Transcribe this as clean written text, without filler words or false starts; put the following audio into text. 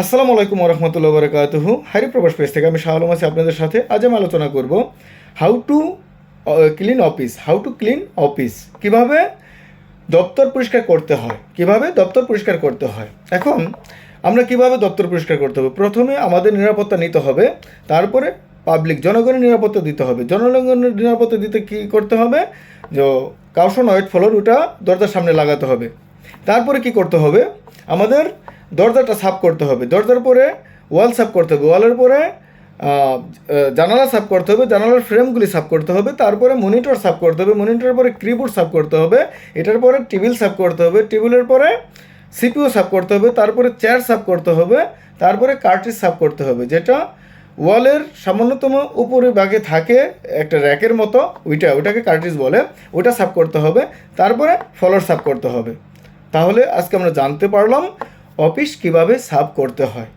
আসসালামু আলাইকুম ওরহমতুল্লাহ বরকাতুহু। হারি প্রবাস পেজ থেকে আমি শাহ আলম আছি আপনাদের সাথে। আজ আমি আলোচনা করব হাউ টু ক্লিন অফিস, কিভাবে দপ্তর পরিষ্কার করতে হয়, কিভাবে দপ্তর পরিষ্কার করতে হয়। এখন আমরা কিভাবে দপ্তর পরিষ্কার করতে হবে, প্রথমে আমাদের নিরাপত্তা নিতে হবে, তারপরে জনগণের নিরাপত্তা দিতে হবে। জনগণের নিরাপত্তা দিতে কী করতে হবে, যে কাউশন হোয়াইট ফ্লোর ওটা দরজার সামনে লাগাতে হবে। তারপরে কি করতে হবে, আমাদের দরজাটা সাফ করতে হবে, দরজার পরে ওয়াল সাফ করতে হবে, ওয়ালের পরে জানালা সাফ করতে হবে, জানালার ফ্রেমগুলি সাফ করতে হবে, তারপরে মনিটর সাফ করতে হবে, মনিটরের পরে কিবোর্ড সাফ করতে হবে, এটার পরে টেবিল সাফ করতে হবে, টেবিলের পরে সিপিইউ সাফ করতে হবে, তারপরে চেয়ার সাফ করতে হবে, তারপরে কার্ট্রিজ সাফ করতে হবে, যেটা ওয়ালের সামান্যতম উপরে ভাগে থাকে একটা র্যাকের মতো, ওইটাকে কার্ট্রিজ বলে, ওটা সাফ করতে হবে, তারপরে ফ্লোর সাফ করতে হবে। তাহলে আজকে আমরা জানতে পারলাম অফিস কিভাবে সাফ করতে হয়।